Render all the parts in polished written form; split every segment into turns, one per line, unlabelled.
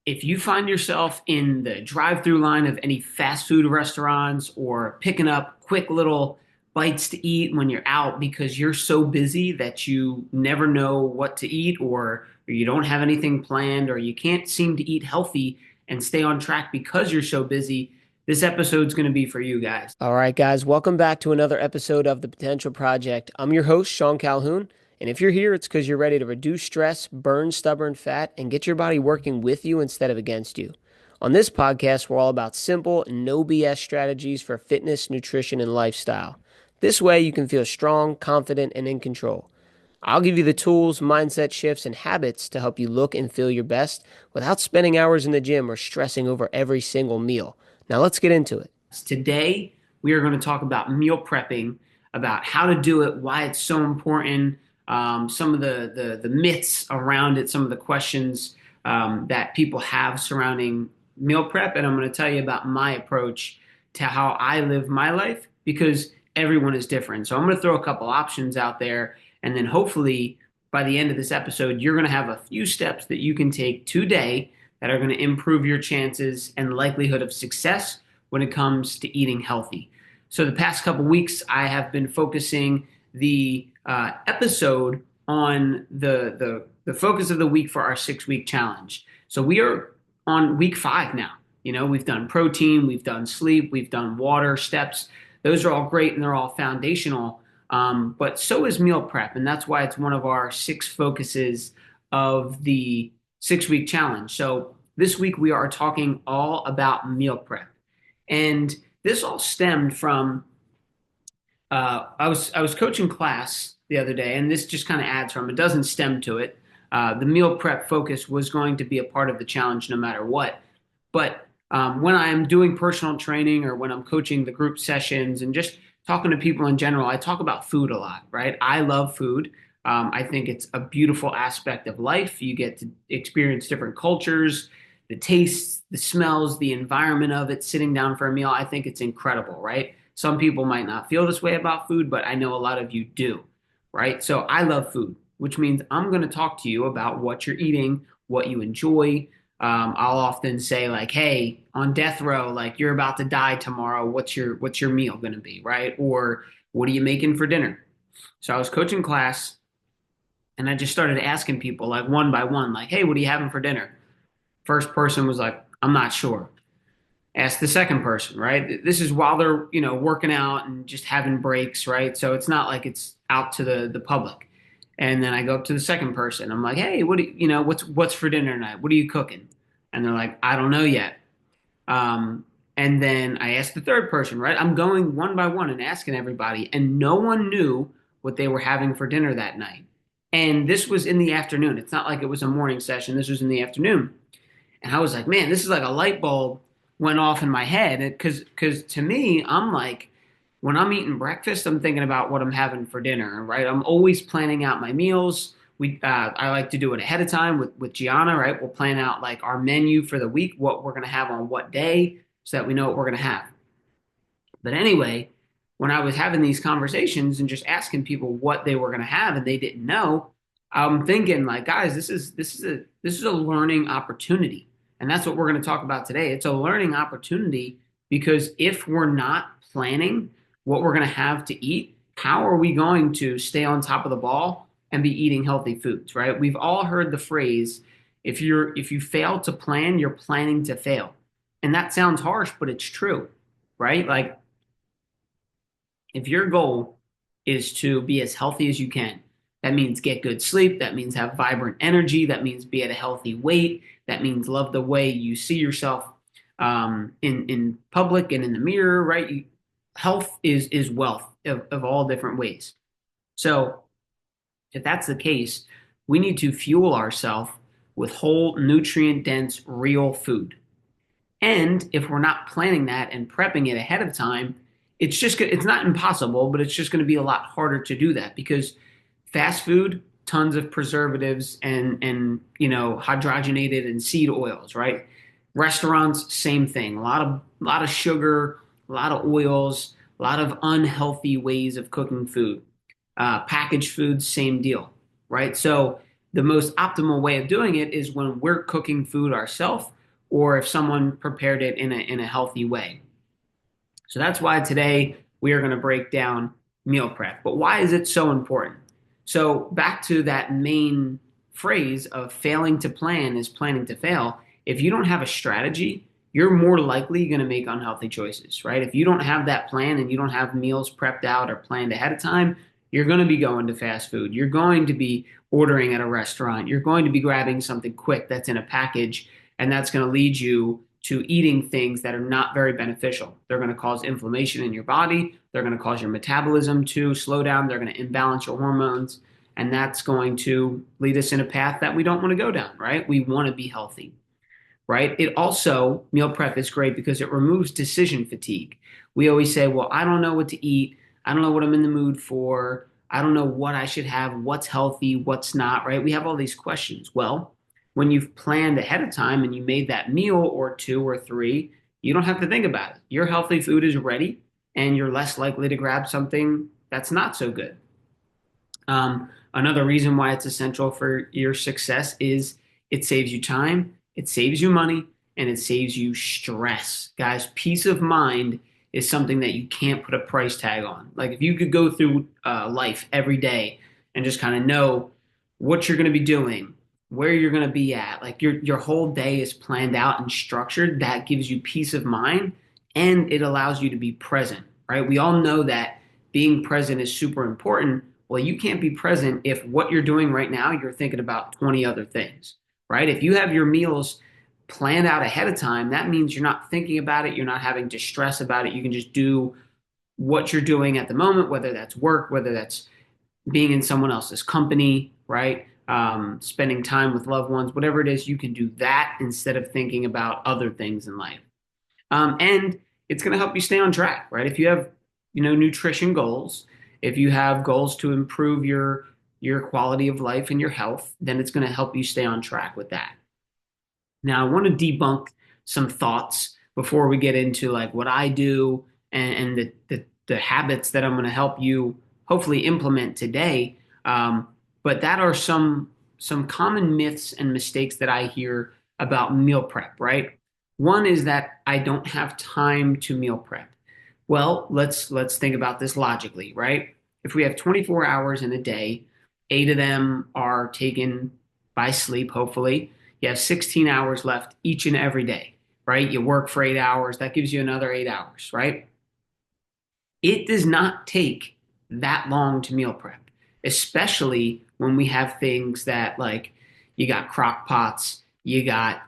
If you find yourself in the drive-through line of any fast food restaurants or picking up quick little bites to eat when you're out because you're so busy that you never know what to eat or you don't have anything planned or you can't seem to eat healthy and stay on track because you're so busy, this episode's going to be for you guys.
All right, guys, welcome back to another episode of The Potential Project. I'm your host, Sean Calhoun, and if you're here, it's because you're ready to reduce stress, burn stubborn fat, and get your body working with you instead of against you. On this podcast, we're all about simple, no BS strategies for fitness, nutrition, and lifestyle. This way, you can feel strong, confident, and in control. I'll give you the tools, mindset shifts, and habits to help you look and feel your best without spending hours in the gym or stressing over every single meal. Now, let's get into it.
Today, we are going to talk about meal prepping, about how to do it, why it's so important, some of the myths around it, some of the questions that people have surrounding meal prep, and I'm going to tell you about my approach to how I live my life because everyone is different. So I'm going to throw a couple options out there, and then hopefully by the end of this episode, you're going to have a few steps that you can take today that are going to improve your chances and likelihood of success when it comes to eating healthy. So the past couple weeks, I have been focusing the episode on the focus of the week for our 6 week challenge. So we are on week 5 now. You know, we've done protein, we've done sleep, we've done water, steps. Those are all great and they're all foundational. But so is meal prep, and that's why it's one of our 6 focuses of the 6 week challenge. So this week we are talking all about meal prep. And this all stemmed from I was coaching class the other day, and this just kind of adds from it. Doesn't stem to it. The meal prep focus was going to be a part of the challenge no matter what. But when I'm doing personal training or when I'm coaching the group sessions and just talking to people in general, I talk about food a lot, right? I love food. I think it's a beautiful aspect of life. You get to experience different cultures, the tastes, the smells, the environment of it, sitting down for a meal. I think it's incredible, right? Some people might not feel this way about food, but I know a lot of you do, right? So I love food, which means I'm going to talk to you about what you're eating, what you enjoy. I'll often say like, "Hey, on death row, like you're about to die tomorrow. What's your meal going to be, right? Or what are you making for dinner?" So I was coaching class, and I just started asking people like one by one, like, "Hey, what are you having for dinner?" First person was like, "I'm not sure." Ask the second person, right? This is while they're, working out and just having breaks, right? So it's not like it's out to the public. And then I go up to the second person. I'm like, "Hey, what's for dinner tonight? What are you cooking?" And they're like, "I don't know yet." And then I asked the third person, right? I'm going one by one and asking everybody, and no one knew what they were having for dinner that night. And this was in the afternoon. It's not like it was a morning session. This was in the afternoon. And I was like, man, this is like a light bulb went off in my head. Because to me, I'm like, when I'm eating breakfast, I'm thinking about what I'm having for dinner, right? I'm always planning out my meals. I like to do it ahead of time with Gianna, right? We'll plan out like our menu for the week, what we're going to have on what day, so that we know what we're going to have. But anyway, when I was having these conversations and just asking people what they were going to have and they didn't know, I'm thinking like, guys, this is a learning opportunity. And that's what we're going to talk about today. It's a learning opportunity because if we're not planning what we're going to have to eat, how are we going to stay on top of the ball and be eating healthy foods, right? We've all heard the phrase, if you fail to plan, you're planning to fail. And that sounds harsh, but it's true, right? Like if your goal is to be as healthy as you can, that means get good sleep, that means have vibrant energy, that means be at a healthy weight, that means love the way you see yourself in public and in the mirror, right? Health is wealth of all different ways. So if that's the case, we need to fuel ourselves with whole, nutrient dense, real food. And if we're not planning that and prepping it ahead of time, it's not impossible, but it's just going to be a lot harder to do that because fast food, tons of preservatives and hydrogenated and seed oils, right? Restaurants, same thing. A lot of sugar, a lot of oils, a lot of unhealthy ways of cooking food. Packaged foods, same deal, right? So the most optimal way of doing it is when we're cooking food ourselves or if someone prepared it in a healthy way. So that's why today we are going to break down meal prep. But why is it so important? So back to that main phrase of failing to plan is planning to fail. If you don't have a strategy, you're more likely going to make unhealthy choices, right? If you don't have that plan and you don't have meals prepped out or planned ahead of time, you're going to be going to fast food. You're going to be ordering at a restaurant. You're going to be grabbing something quick that's in a package, and that's going to lead you to eating things that are not very beneficial. They're going to cause inflammation in your body. They're going to cause your metabolism to slow down. They're going to imbalance your hormones. And that's going to lead us in a path that we don't want to go down, right? We want to be healthy, right? It also, meal prep is great because it removes decision fatigue. We always say, well, I don't know what to eat. I don't know what I'm in the mood for. I don't know what I should have, what's healthy, what's not, right? We have all these questions. Well, when you've planned ahead of time and you made that meal or two or three, you don't have to think about it. Your healthy food is ready and you're less likely to grab something that's not so good. Another reason why it's essential for your success is it saves you time, it saves you money, and it saves you stress. Guys, peace of mind is something that you can't put a price tag on. Like if you could go through life every day and just kind of know what you're going to be doing, where you're going to be at, like your whole day is planned out and structured, that gives you peace of mind and it allows you to be present, right? We all know that being present is super important. Well, you can't be present if what you're doing right now, you're thinking about 20 other things, right? If you have your meals planned out ahead of time, that means you're not thinking about it. You're not having to stress about it. You can just do what you're doing at the moment, whether that's work, whether that's being in someone else's company, right? Spending time with loved ones, whatever it is, you can do that instead of thinking about other things in life. And it's going to help you stay on track, right? If you have, nutrition goals, if you have goals to improve your quality of life and your health, then it's going to help you stay on track with that. Now, I want to debunk some thoughts before we get into like what I do and the habits that I'm going to help you hopefully implement today. But that are some common myths and mistakes that I hear about meal prep, right? One is that I don't have time to meal prep. Well, let's think about this logically, right? If we have 24 hours in a day, 8 of them are taken by sleep, hopefully. You have 16 hours left each and every day, right? You work for 8 hours, that gives you another 8 hours, right? It does not take that long to meal prep, especially when we have things that like you got crock pots, you got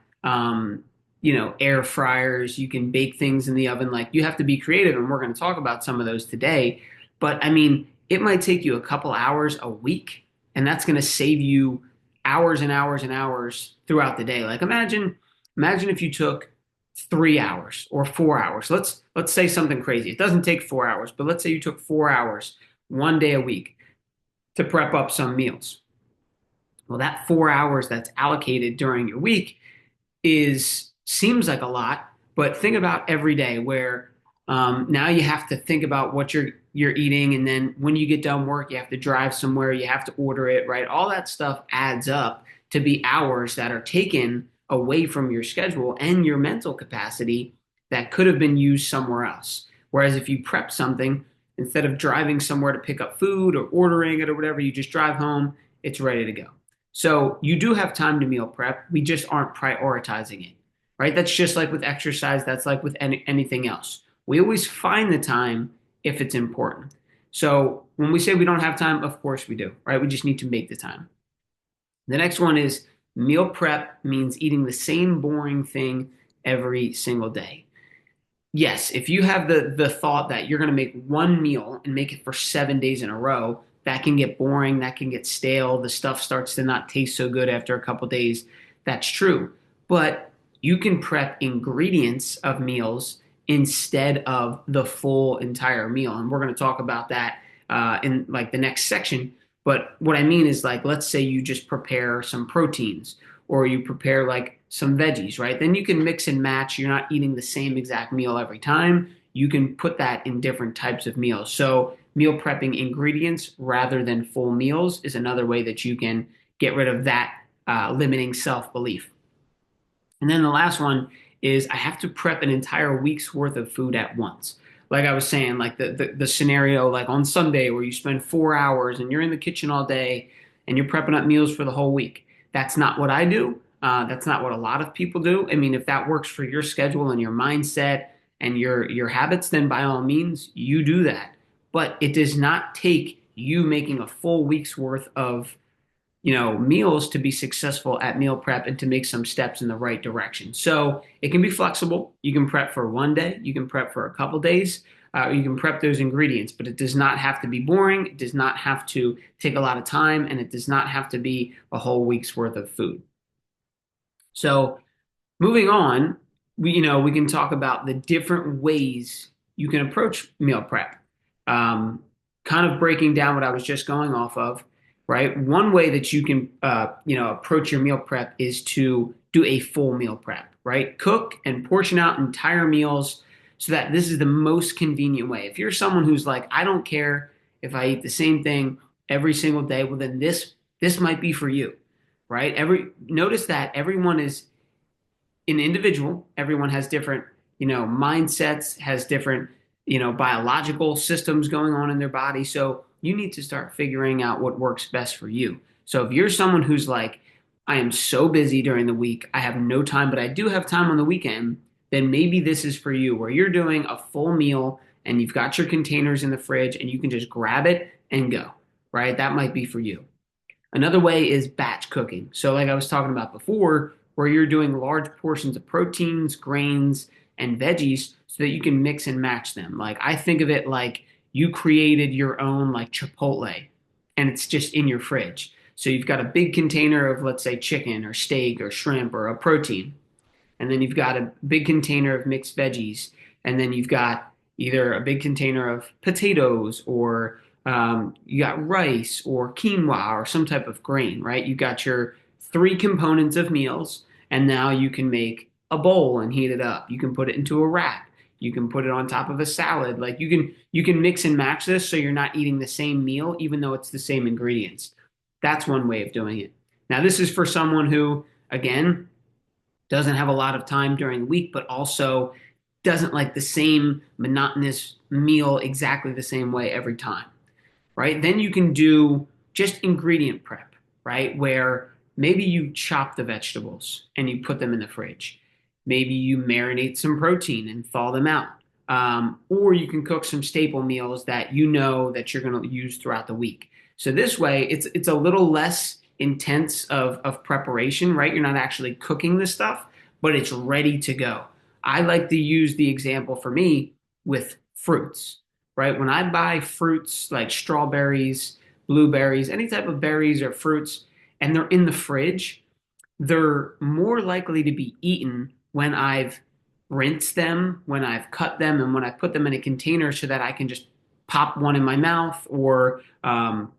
air fryers, you can bake things in the oven. Like you have to be creative, and we're going to talk about some of those today. But I mean, it might take you a couple hours a week, and that's going to save you hours and hours and hours throughout the day. Like imagine if you took 3 hours or 4 hours. Let's say something crazy. It doesn't take 4 hours, but let's say you took 4 hours one day a week to prep up some meals. Well, that 4 hours that's allocated during your week is seems like a lot, but think about every day where now you have to think about what you're eating, and then when you get done work, you have to drive somewhere, you have to order it, right? All that stuff adds up to be hours that are taken away from your schedule and your mental capacity that could have been used somewhere else. Whereas if you prep something, instead of driving somewhere to pick up food or ordering it or whatever, you just drive home, it's ready to go. So you do have time to meal prep. We just aren't prioritizing it, right? That's just like with exercise. That's like with anything else. We always find the time if it's important. So when we say we don't have time, of course we do, right? We just need to make the time. The next one is meal prep means eating the same boring thing every single day. Yes, if you have the thought that you're going to make one meal and make it for 7 days in a row, that can get boring, that can get stale, the stuff starts to not taste so good after a couple days. That's true. But you can prep ingredients of meals instead of the full entire meal. And we're going to talk about that in like the next section. But what I mean is like, let's say you just prepare some proteins or you prepare like some veggies, right? Then you can mix and match. You're not eating the same exact meal every time. You can put that in different types of meals. So meal prepping ingredients rather than full meals is another way that you can get rid of that limiting self-belief. And then the last one is I have to prep an entire week's worth of food at once. Like I was saying, like the scenario like on Sunday where you spend 4 hours and you're in the kitchen all day and you're prepping up meals for the whole week. That's not what I do. That's not what a lot of people do. I mean, if that works for your schedule and your mindset and your habits, then by all means, you do that. But it does not take you making a full week's worth of meals to be successful at meal prep and to make some steps in the right direction. So it can be flexible. You can prep for one day, you can prep for a couple days, you can prep those ingredients, but it does not have to be boring. It does not have to take a lot of time, and it does not have to be a whole week's worth of food. So moving on, we can talk about the different ways you can approach meal prep. Um, Kind of breaking down what I was just going off of, right? One way that you can approach your meal prep is to do a full meal prep, right? Cook and portion out entire meals so that this is the most convenient way. If you're someone who's like, I don't care if I eat the same thing every single day, well then this might be for you, right? Notice that everyone is an individual. Everyone has different, mindsets, has different, biological systems going on in their body. So you need to start figuring out what works best for you. So if you're someone who's like, I am so busy during the week, I have no time, but I do have time on the weekend, then maybe this is for you where you're doing a full meal and you've got your containers in the fridge and you can just grab it and go, right? That might be for you. Another way is batch cooking. So, like I was talking about before, where you're doing large portions of proteins, grains, and veggies so that you can mix and match them. Like, I think of it like you created your own, like, Chipotle, and it's just in your fridge. So, you've got a big container of, let's say, chicken or steak or shrimp or a protein, and then you've got a big container of mixed veggies, and then you've got either a big container of potatoes or you got rice or quinoa or some type of grain, right? You got your three components of meals, and now you can make a bowl and heat it up. You can put it into a wrap. You can put it on top of a salad. Like you can mix and match this so you're not eating the same meal, even though it's the same ingredients. That's one way of doing it. Now, this is for someone who, again, doesn't have a lot of time during the week, but also doesn't like the same monotonous meal exactly the same way every time, right? Then you can do just ingredient prep, right? Where maybe you chop the vegetables and you put them in the fridge. Maybe you marinate some protein and thaw them out. Or you can cook some staple meals that you know that you're going to use throughout the week. So this way, it's a little less intense of preparation, right? You're not actually cooking this stuff, but it's ready to go. I like to use the example for me with fruits, right? When I buy fruits like strawberries, blueberries, any type of berries or fruits, and they're in the fridge, they're more likely to be eaten when I've rinsed them, when I've cut them, and when I put them in a container so that I can just pop one in my mouth or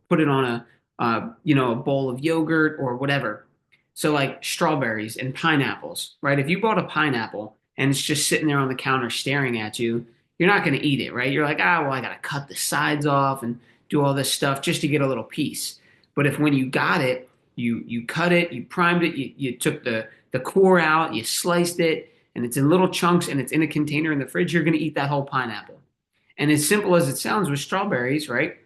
put it on a bowl of yogurt or whatever. So like strawberries and pineapples, right? If you bought a pineapple and it's just sitting there on the counter staring at you, you're not going to eat it, right? You're like, well, I got to cut the sides off and do all this stuff just to get a little piece. But if when you got it, you cut it, you primed it, you took the core out, you sliced it, and it's in little chunks and it's in a container in the fridge, you're going to eat that whole pineapple. And as simple as it sounds with strawberries, right?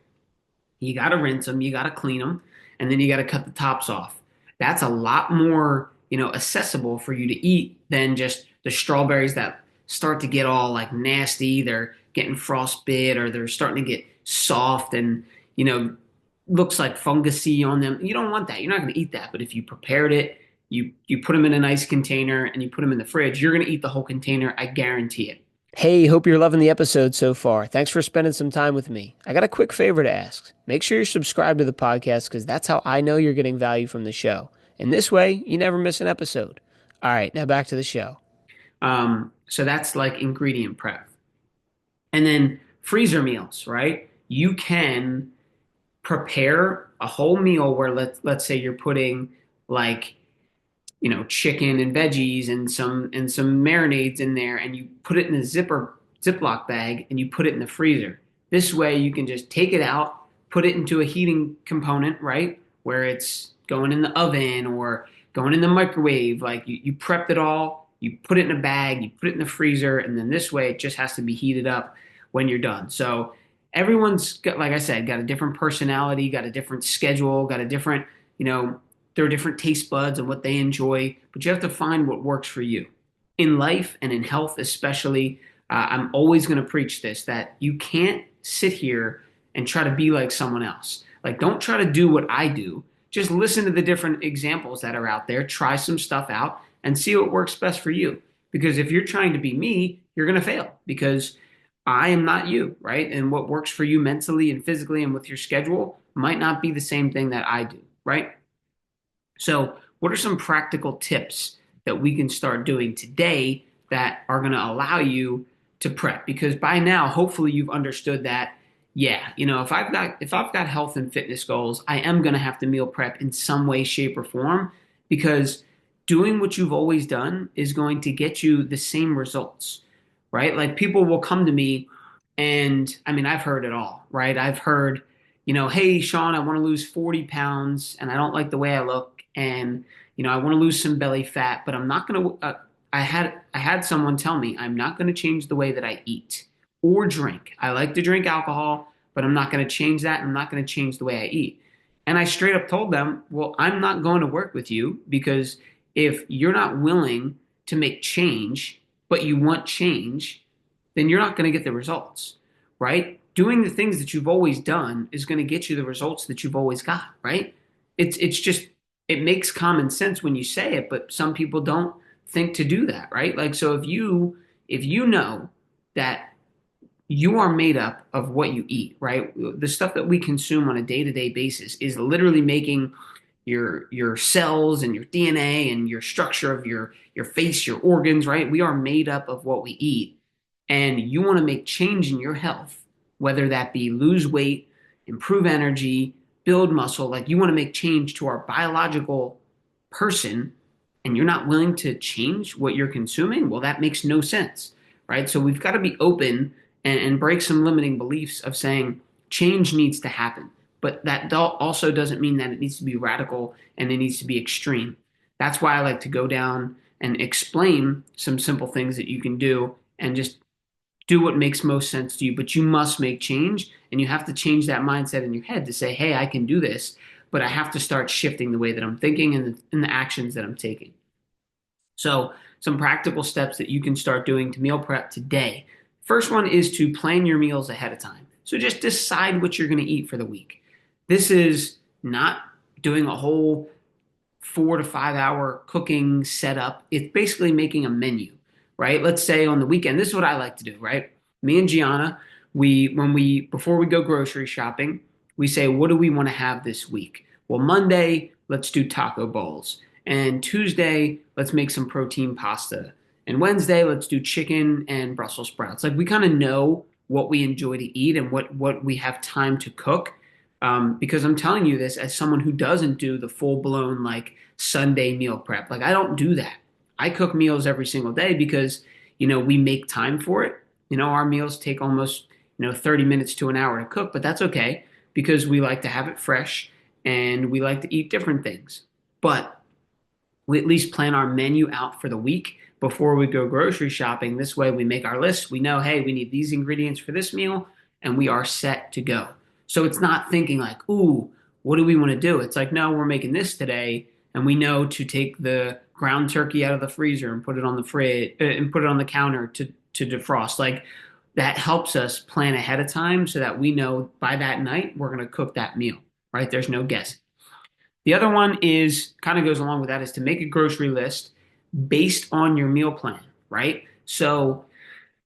You got to rinse them, you got to clean them, and then you got to cut the tops off. That's a lot more, accessible for you to eat than just the strawberries that start to get all like nasty. They're getting frostbit or they're starting to get soft and, looks like fungusy on them. You don't want that. You're not going to eat that. But if you prepared it, you put them in a nice container and you put them in the fridge, you're going to eat the whole container. I guarantee it.
Hey, hope you're loving the episode so far. Thanks for spending some time with me. I got a quick favor to ask. Make sure you're subscribed to the podcast because that's how I know you're getting value from the show. And this way, you never miss an episode. All right, now back to the show.
So that's like ingredient prep. And then freezer meals, right? You can prepare a whole meal where let's say you're putting like chicken and veggies and some marinades in there, and you put it in a Ziploc bag and you put it in the freezer. This way you can just take it out, put it into a heating component, right? Where it's going in the oven or going in the microwave. Like you prepped it all, you put it in a bag, you put it in the freezer, and then this way it just has to be heated up when you're done. So everyone's got, like I said, got a different personality, got a different schedule, got a different, you know, there are different taste buds and what they enjoy, but you have to find what works for you. In life and in health, especially, I'm always going to preach this that you can't sit here and try to be like someone else. Like, don't try to do what I do. Just listen to the different examples that are out there, try some stuff out, and see what works best for you. Because if you're trying to be me, you're going to fail because I am not you, right? And what works for you mentally and physically and with your schedule might not be the same thing that I do, right? So, what are some practical tips that we can start doing today that are going to allow you to prep? Because by now, hopefully, you've understood that, yeah, if I've got health and fitness goals, I am going to have to meal prep in some way, shape, or form because doing what you've always done is going to get you the same results, right? Like people will come to me and I mean, I've heard it all, right? I've heard, hey, Sean, I want to lose 40 pounds and I don't like the way I look. And, I want to lose some belly fat, but I'm not going to, I had someone tell me I'm not going to change the way that I eat or drink. I like to drink alcohol, but I'm not going to change that. I'm not going to change the way I eat. And I straight up told them, well, I'm not going to work with you because if you're not willing to make change, but you want change, then you're not going to get the results, right? Doing the things that you've always done is going to get you the results that you've always got, right? It's just it makes common sense when you say it, but some people don't think to do that, right? Like so if you know that you are made up of what you eat, right? The stuff that we consume on a day-to-day basis is literally making your cells and your DNA and your structure of your face, your organs, right? We are made up of what we eat. And you want to make change in your health, whether that be lose weight, improve energy, build muscle, like you want to make change to our biological person, and you're not willing to change what you're consuming, well, that makes no sense, right? So we've got to be open and break some limiting beliefs of saying change needs to happen. But that also doesn't mean that it needs to be radical and it needs to be extreme. That's why I like to go down and explain some simple things that you can do and just do what makes most sense to you. But you must make change and you have to change that mindset in your head to say, hey, I can do this, but I have to start shifting the way that I'm thinking and the actions that I'm taking. So, some practical steps that you can start doing to meal prep today. First one is to plan your meals ahead of time. So, just decide what you're going to eat for the week. This is not doing a whole 4 to 5 hour cooking setup. It's basically making a menu, right? Let's say on the weekend, this is what I like to do, right? Me and Gianna, before we go grocery shopping, we say, what do we want to have this week? Well, Monday, let's do taco bowls. And Tuesday, let's make some protein pasta. And Wednesday, let's do chicken and Brussels sprouts. Like we kind of know what we enjoy to eat and what we have time to cook. Because I'm telling you this as someone who doesn't do the full blown like Sunday meal prep. Like I don't do that. I cook meals every single day because, we make time for it. Our meals take almost, 30 minutes to an hour to cook, but that's okay because we like to have it fresh and we like to eat different things. But we at least plan our menu out for the week before we go grocery shopping. This way we make our list. We know, hey, we need these ingredients for this meal and we are set to go. So it's not thinking like, ooh, what do we want to do? It's like, no, we're making this today and we know to take the ground turkey out of the freezer and put it on the fridge and put it on the counter to defrost. Like that helps us plan ahead of time so that we know by that night we're going to cook that meal, right? There's no guessing. The other one is kind of goes along with that is to make a grocery list based on your meal plan, right? So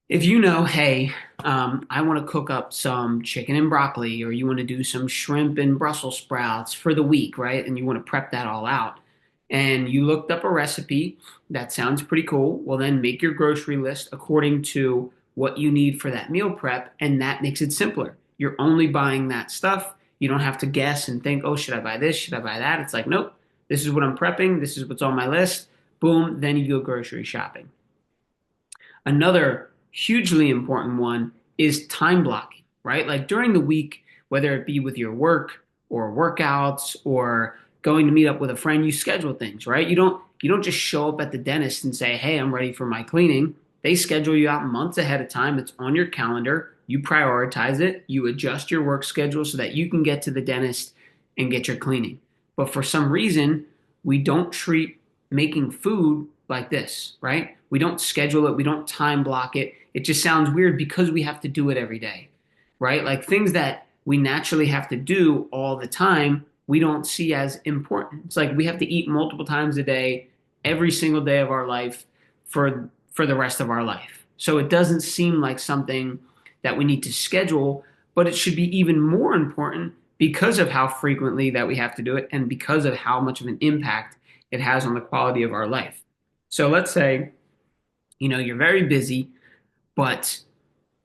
if you know, hey, I want to cook up some chicken and broccoli, or you want to do some shrimp and Brussels sprouts for the week, right? And you want to prep that all out. And you looked up a recipe that sounds pretty cool. Well, then make your grocery list according to what you need for that meal prep, and that makes it simpler. You're only buying that stuff. You don't have to guess and think, oh, should I buy this? Should I buy that? It's like, nope, this is what I'm prepping. This is what's on my list. Boom, then you go grocery shopping. Another hugely important one is time blocking, right? Like during the week, whether it be with your work or workouts or going to meet up with a friend, you schedule things, right? You don't just show up at the dentist and say, "Hey, I'm ready for my cleaning." They schedule you out months ahead of time. It's on your calendar. You prioritize it. You adjust your work schedule so that you can get to the dentist and get your cleaning. But for some reason, we don't treat making food like this, right? We don't schedule it. We don't time block it. It just sounds weird because we have to do it every day, right? Like things that we naturally have to do all the time, we don't see as important. It's like we have to eat multiple times a day, every single day of our life for the rest of our life. So it doesn't seem like something that we need to schedule, but it should be even more important because of how frequently that we have to do it and because of how much of an impact it has on the quality of our life. So let's say, you're very busy, but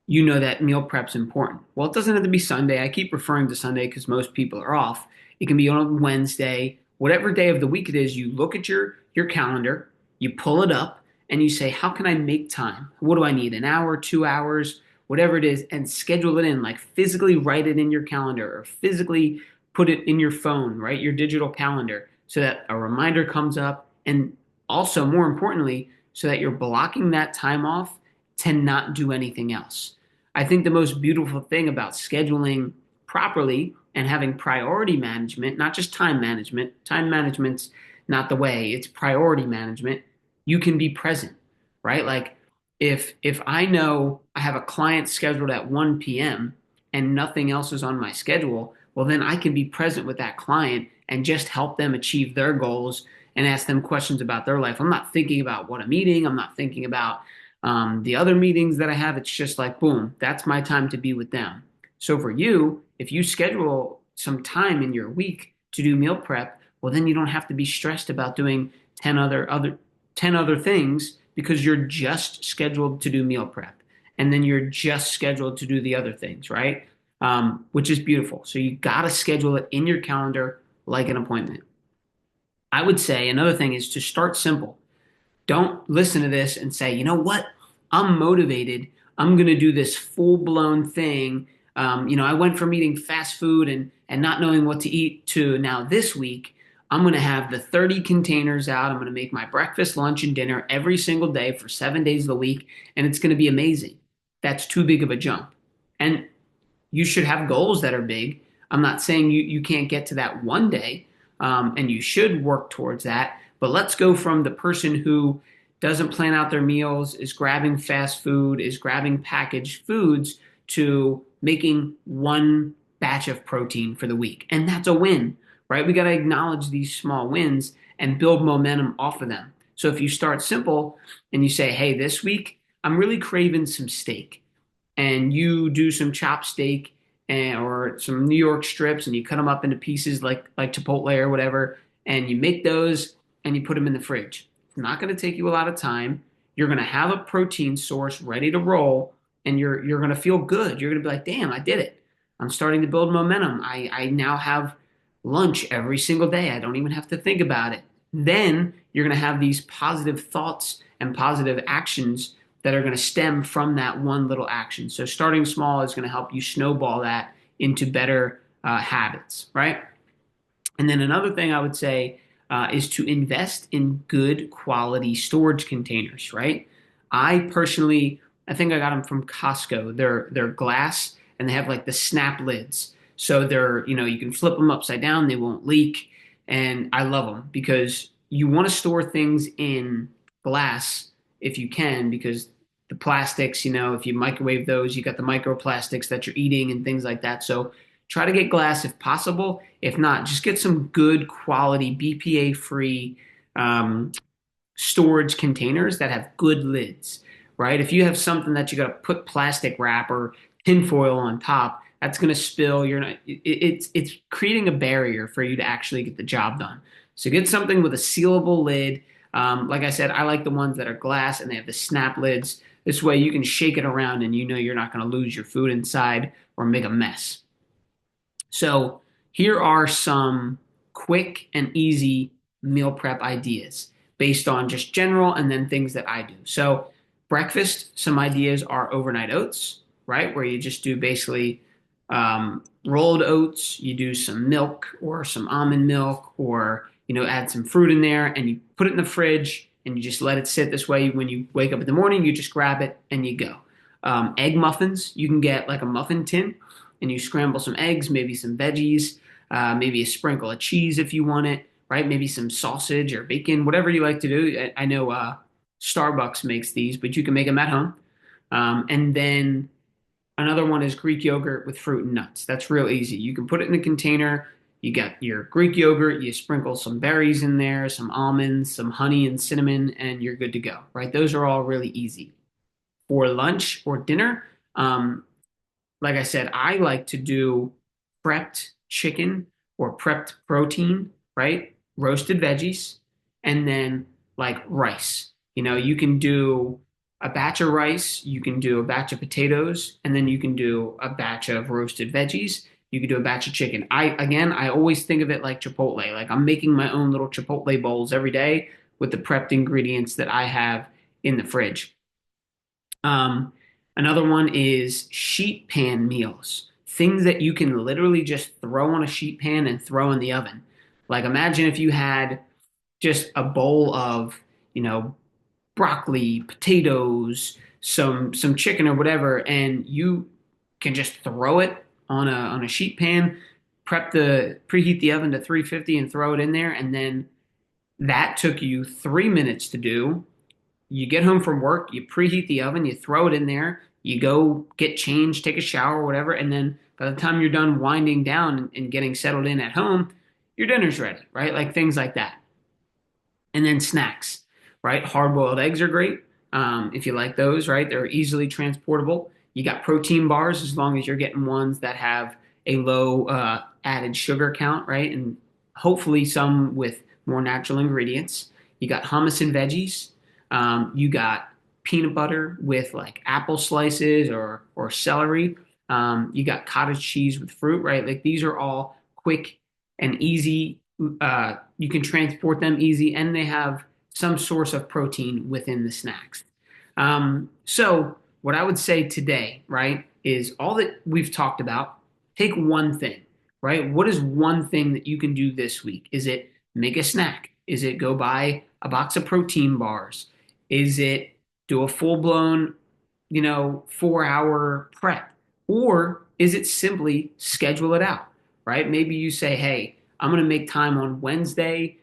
you know that meal prep's important. Well, it doesn't have to be Sunday. I keep referring to Sunday because most people are off. It can be on a Wednesday, whatever day of the week it is. You look at your calendar, you pull it up, and you say, "How can I make time? What do I need? An hour, 2 hours, whatever it is," and schedule it in. Like physically write it in your calendar or physically put it in your phone, right? Your digital calendar, so that a reminder comes up, and also more importantly, so that you're blocking that time off to not do anything else. I think the most beautiful thing about scheduling properly and having priority management, not just time management's not the way, it's priority management. You can be present, right? Like if I know I have a client scheduled at 1 p.m. and nothing else is on my schedule, well, then I can be present with that client and just help them achieve their goals and ask them questions about their life. I'm not thinking about what I'm eating. I'm not thinking about the other meetings that I have. It's just like, boom, that's my time to be with them. So for you, if you schedule some time in your week to do meal prep, well, then you don't have to be stressed about doing 10 other things because you're just scheduled to do meal prep. And then you're just scheduled to do the other things, right? Which is beautiful. So you got to schedule it in your calendar like an appointment. I would say another thing is to start simple. Don't listen to this and say, "You know what? I'm motivated. I'm going to do this full blown thing." I went from eating fast food and not knowing what to eat to now this week, I'm going to have the 30 containers out. I'm going to make my breakfast, lunch, and dinner every single day for 7 days of the week, and it's going to be amazing. That's too big of a jump. And you should have goals that are big. I'm not saying you can't get to that one day, and you should work towards that. But let's go from the person who doesn't plan out their meals, is grabbing fast food, is grabbing packaged foods, to making one batch of protein for the week. And that's a win, right? We got to acknowledge these small wins and build momentum off of them. So if you start simple and you say, "Hey, this week I'm really craving some steak," and you do some chopped steak or some New York strips and you cut them up into pieces like Chipotle or whatever, and you make those and you put them in the fridge. It's not going to take you a lot of time. You're going to have a protein source ready to roll, and you're going to feel good. You're going to be like, "Damn, I did it. I'm starting to build momentum. I now have lunch every single day. I don't even have to think about it." Then you're going to have these positive thoughts and positive actions that are going to stem from that one little action. So starting small is going to help you snowball that into better habits, right? And then another thing I would say is to invest in good quality storage containers, right? I think I got them from Costco. They're glass and they have like the snap lids. So you can flip them upside down, they won't leak. And I love them because you want to store things in glass if you can, because the plastics, if you microwave those, you got the microplastics that you're eating and things like that. So try to get glass if possible. If not, just get some good quality BPA free um, storage containers that have good lids, right? If you have something that you got to put plastic wrap or tinfoil on top, that's going to spill. You're not. It's creating a barrier for you to actually get the job done. So get something with a sealable lid. Like I said, I like the ones that are glass and they have the snap lids. This way you can shake it around and you're not going to lose your food inside or make a mess. So here are some quick and easy meal prep ideas based on just general and then things that I do. So breakfast, some ideas are overnight oats, right? Where you just do basically Rolled oats, you do some milk or some almond milk, or add some fruit in there, and you put it in the fridge and you just let it sit this way. When you wake up in the morning, you just grab it and you go. Egg muffins, you can get like a muffin tin and you scramble some eggs, maybe some veggies, maybe a sprinkle of cheese if you want it, right? Maybe some sausage or bacon, whatever you like to do. I know Starbucks makes these, but you can make them at home. And then another one is Greek yogurt with fruit and nuts. That's real easy. You can put it in a container. You got your Greek yogurt, you sprinkle some berries in there, some almonds, some honey and cinnamon, and you're good to go, right? Those are all really easy. For lunch or dinner, like I said, I like to do prepped chicken or prepped protein, right? Roasted veggies, and then like rice. You can do a batch of rice, you can do a batch of potatoes, and then you can do a batch of roasted veggies. You can do a batch of chicken. I always think of it like Chipotle. Like I'm making my own little Chipotle bowls every day with the prepped ingredients that I have in the fridge. Um, Another one is sheet pan meals, things that you can literally just throw on a sheet pan and throw in the oven. Like imagine if you had just a bowl of, you know, broccoli, potatoes, some chicken or whatever, and you can just throw it on a sheet pan, preheat the oven to 350 and throw it in there, and then that took you 3 minutes to do. You get home from work, you preheat the oven, you throw it in there, you go get changed, take a shower, whatever, and then by the time you're done winding down and getting settled in at home, your dinner's ready, right? Like things like that. And then snacks, right? Hard boiled eggs are great if you like those, right? They're easily transportable. You got protein bars as long as you're getting ones that have a low added sugar count, right? And hopefully some with more natural ingredients. You got hummus and veggies. You got peanut butter with like apple slices or celery. You got cottage cheese with fruit, right? Like these are all quick and easy. You can transport them easy, and they have some source of protein within the snacks. So what I would say today, right, is all that we've talked about. Take one thing, right? What is one thing that you can do this week? Is it make a snack? Is it go buy a box of protein bars? Is it do a full blown, 4 hour prep? Or is it simply schedule it out, right? Maybe you say, hey, I'm going to make time on Wednesday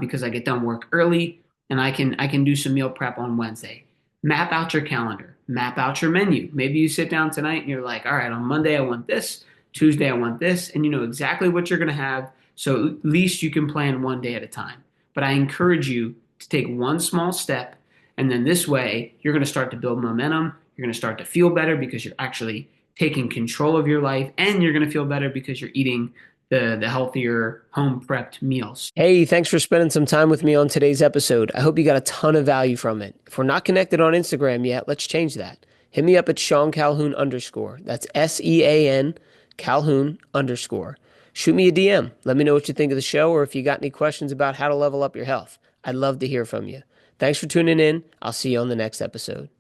because I get done work early and I can do some meal prep on Wednesday. Map out your calendar, map out your menu. Maybe you sit down tonight and you're like, all right, on Monday I want this, Tuesday I want this, and you know exactly what you're going to have. So at least you can plan one day at a time. But I encourage you to take one small step, and then this way you're going to start to build momentum. You're going to start to feel better because you're actually taking control of your life, and you're going to feel better because you're eating the healthier home prepped meals.
Hey, thanks for spending some time with me on today's episode. I hope you got a ton of value from it. If we're not connected on Instagram yet, let's change that. Hit me up at Sean Calhoun underscore. That's SEAN Calhoun underscore. Shoot me a DM. Let me know what you think of the show or if you got any questions about how to level up your health. I'd love to hear from you. Thanks for tuning in. I'll see you on the next episode.